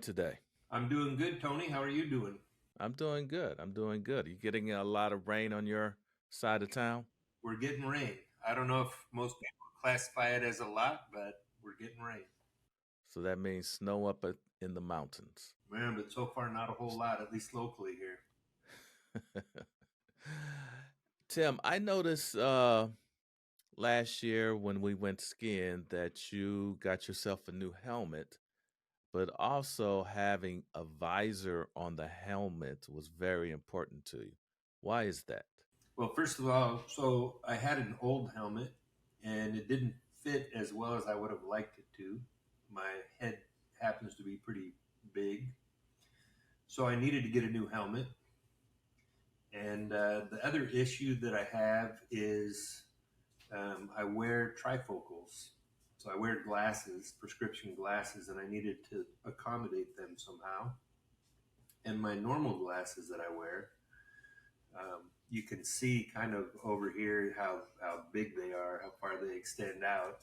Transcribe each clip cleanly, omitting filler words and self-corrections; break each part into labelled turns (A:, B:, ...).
A: today?
B: I'm doing good, Tony. How are you doing?
A: I'm doing good. I'm doing good. You getting a lot of rain on your side of town?
B: We're getting rain. I don't know if most people classify it as a lot, but we're getting rain.
A: So that means snow in the mountains.
B: Man, but so far not a whole lot, at least locally here.
A: Tim, I noticed last year when we went skiing that you got yourself a new helmet, but also having a visor on the helmet was very important to you. Why is that?
B: Well, first of all, so I had an old helmet and it didn't fit as well as I would have liked it to. My head happens to be pretty big. So I needed to get a new helmet. And the other issue that I have is I wear trifocals. So I wear glasses, prescription glasses, and I needed to accommodate them somehow. And my normal glasses that I wear, you can see kind of over here how big they are, how far they extend out.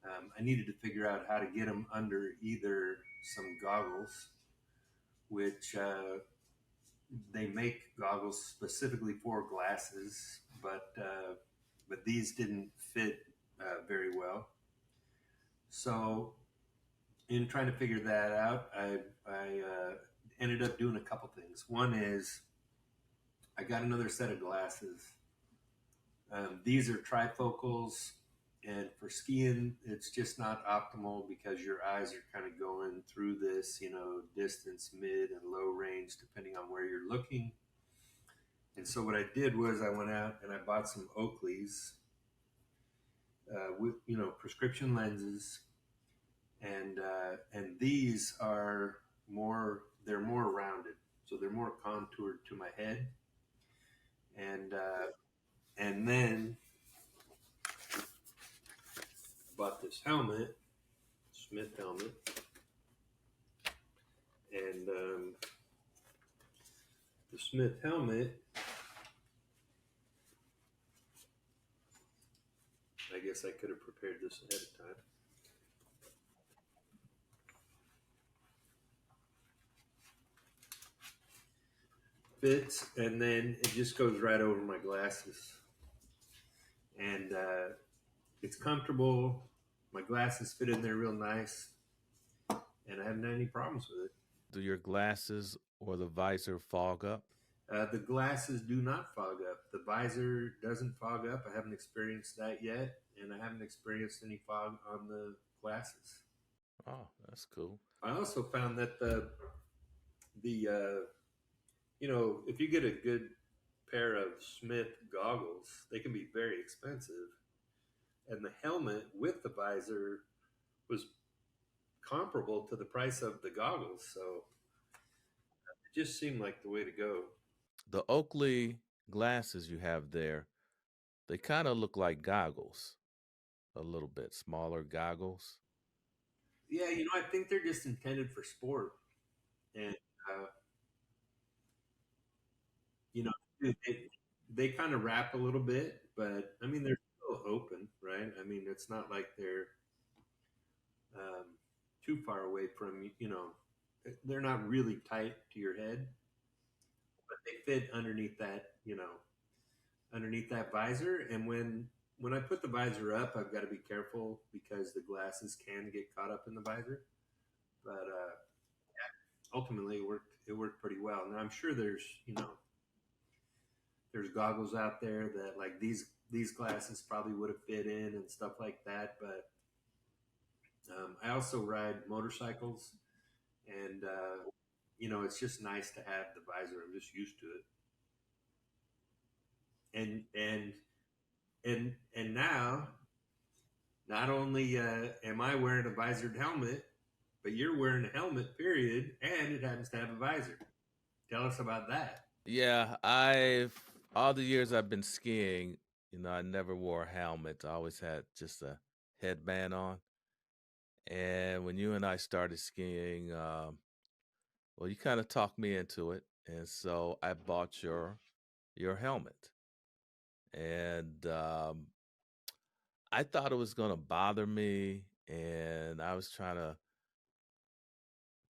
B: I needed to figure out how to get them under either some goggles, which they make goggles specifically for glasses, but these didn't fit very well. So in trying to figure that out, I ended up doing a couple things. One is I got another set of glasses. These are trifocals, and for skiing, it's just not optimal because your eyes are kind of going through this, distance, mid, and low range, depending on where you're looking. And so what I did was I went out and I bought some Oakleys with prescription lenses, and these are they're more rounded, so they're more contoured to my head, and then bought this helmet, Smith helmet, and the Smith helmet, I guess I could have prepared this ahead of time. Fits, and then it just goes right over my glasses, and it's comfortable. My glasses fit in there real nice, and I haven't had any problems with it.
A: Do your glasses or the visor fog up?
B: The glasses do not fog up. The visor doesn't fog up. I haven't experienced that yet, and I haven't experienced any fog on the glasses.
A: Oh, that's cool.
B: I also found that the if you get a good pair of Smith goggles, they can be very expensive, and the helmet with the visor was comparable to the price of the goggles, so it just seemed like the way to go.
A: The Oakley glasses you have there, they kind of look like goggles, a little bit smaller goggles.
B: Yeah, I think they're just intended for sport, and uh, you know, they kind of wrap a little bit, but I mean they're still open, right? I mean it's not like they're um, too far away from they're not really tight to your head, but they fit underneath that visor. And when I put the visor up, I've got to be careful because the glasses can get caught up in the visor. But ultimately, it worked pretty well. And I'm sure there's goggles out there that like these glasses probably would have fit in and stuff like that. But I also ride motorcycles, and it's just nice to have the visor. I'm just used to it. And now, not only am I wearing a visored helmet, but you're wearing a helmet, period, and it happens to have a visor. Tell us about that.
A: Yeah, I've all the years I've been skiing, I never wore a helmet. I always had just a headband on. And when you and I started skiing, well, you kind of talked me into it, and so I bought your helmet. And I thought it was going to bother me, and I was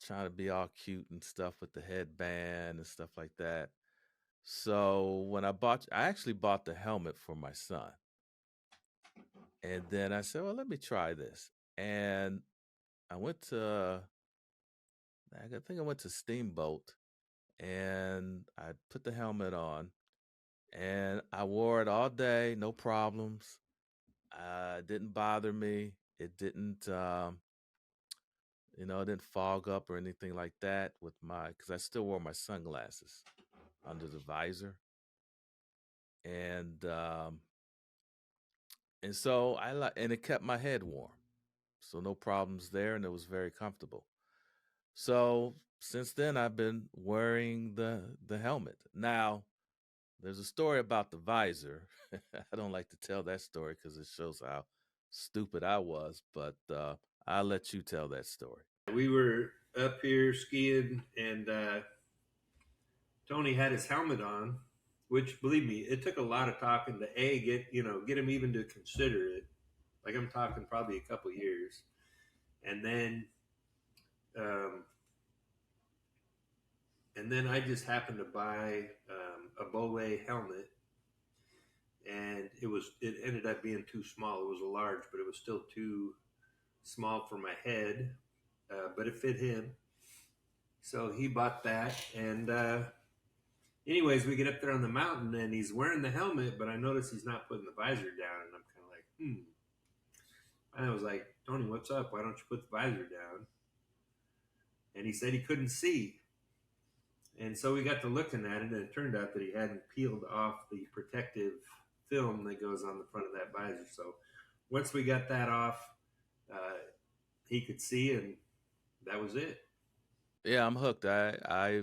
A: trying to be all cute and stuff with the headband and stuff like that. So when I actually bought the helmet for my son. And then I said, well, let me try this. And I went to, I think I went to Steamboat and I put the helmet on and I wore it all day, no problems. It didn't bother me. It didn't, it didn't fog up or anything like that with because I still wore my sunglasses under the visor. And, um, and so and it kept my head warm. So no problems there. And it was very comfortable. So since then, I've been wearing the helmet. Now, there's a story about the visor. I don't like to tell that story because it shows how stupid I was, but I'll let you tell that story.
B: We were up here skiing, and Tony had his helmet on, which, believe me, it took a lot of talking to get him even to consider it. Like, I'm talking probably a couple years, and then um, I just happened to buy a Bolle helmet, and it ended up being too small. It was a large, but it was still too small for my head, but it fit him. So he bought that, and anyways, we get up there on the mountain, and he's wearing the helmet, but I notice he's not putting the visor down, and I'm kind of like, And I was like, Tony, what's up? Why don't you put the visor down? And he said he couldn't see. And so we got to looking at it, and it turned out that he hadn't peeled off the protective film that goes on the front of that visor. So once we got that off, he could see, and that was it.
A: Yeah, I'm hooked. I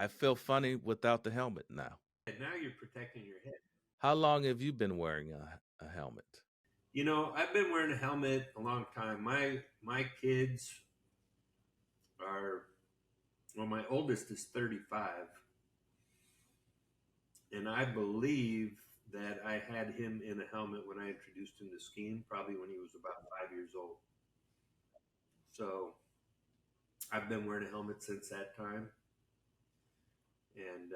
A: feel funny without the helmet now.
B: And now you're protecting your head.
A: How long have you been wearing a helmet?
B: I've been wearing a helmet a long time. My kids are, well, my oldest is 35, and I believe that I had him in a helmet when I introduced him to skiing, probably when he was about 5 years old. So I've been wearing a helmet since that time, and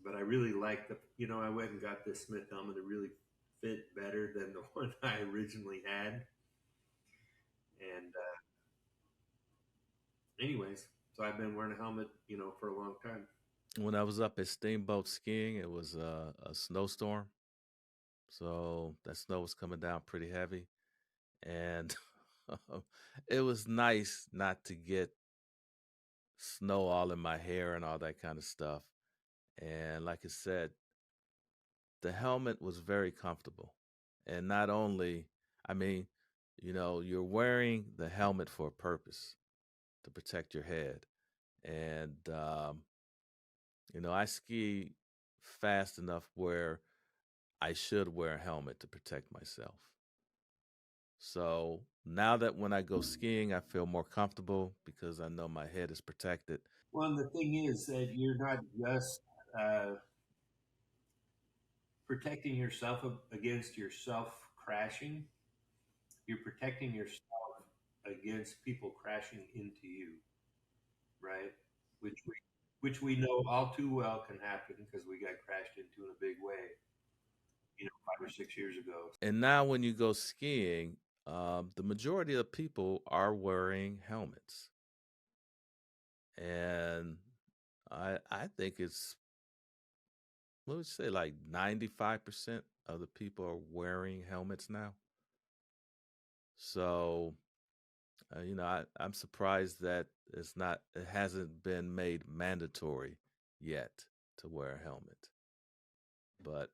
B: but I really like I went and got this Smith helmet. It really fit better than the one I originally had, and anyways, so I've been wearing a helmet, for a long time.
A: When I was up at Steamboat skiing, it was a snowstorm. So that snow was coming down pretty heavy. And it was nice not to get snow all in my hair and all that kind of stuff. And like I said, the helmet was very comfortable. And not only, I mean, you're wearing the helmet for a purpose to protect your head. And, I ski fast enough where I should wear a helmet to protect myself. So now that when I go skiing, I feel more comfortable because I know my head is protected.
B: Well, and the thing is that you're not just protecting yourself against yourself crashing. You're protecting yourself against people crashing into you, right? Which we know all too well can happen because we got crashed into in a big way, 5 or 6 years ago.
A: And now when you go skiing, the majority of people are wearing helmets. And I think it's, what would you say, like 95% of the people are wearing helmets now. So, I'm surprised that it hasn't been made mandatory yet to wear a helmet. But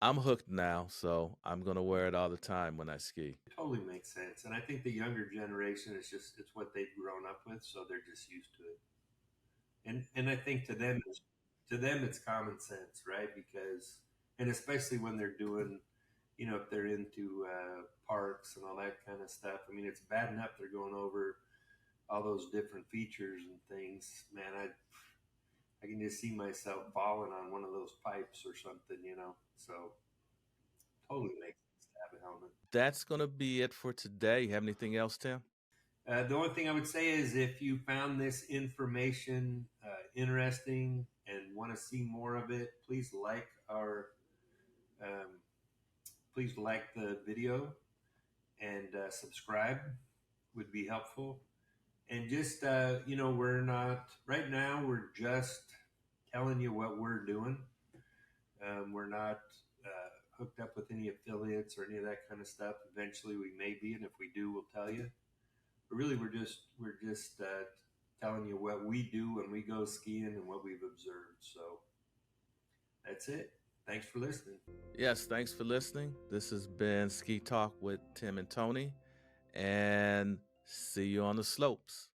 A: I'm hooked now, so I'm going to wear it all the time when I ski.
B: It totally makes sense. And I think the younger generation it's what they've grown up with, so they're just used to it. And I think to them it's common sense, right? Because, and especially when they're doing, if they're into parks and all that kind of stuff. I mean, it's bad enough they're going over all those different features and things. Man, I can just see myself falling on one of those pipes or something, So totally makes sense to have a helmet.
A: That's going to be it for today. You have anything else, Tim?
B: The only thing I would say is if you found this information interesting and want to see more of it, um, please like the video and subscribe would be helpful. And just we're not right now. We're just telling you what we're doing. We're not hooked up with any affiliates or any of that kind of stuff. Eventually, we may be, and if we do, we'll tell you. But really, we're just telling you what we do when we go skiing and what we've observed. So that's it. Thanks for listening.
A: Yes, thanks for listening. This has been Ski Talk with Tim and Tony, and see you on the slopes.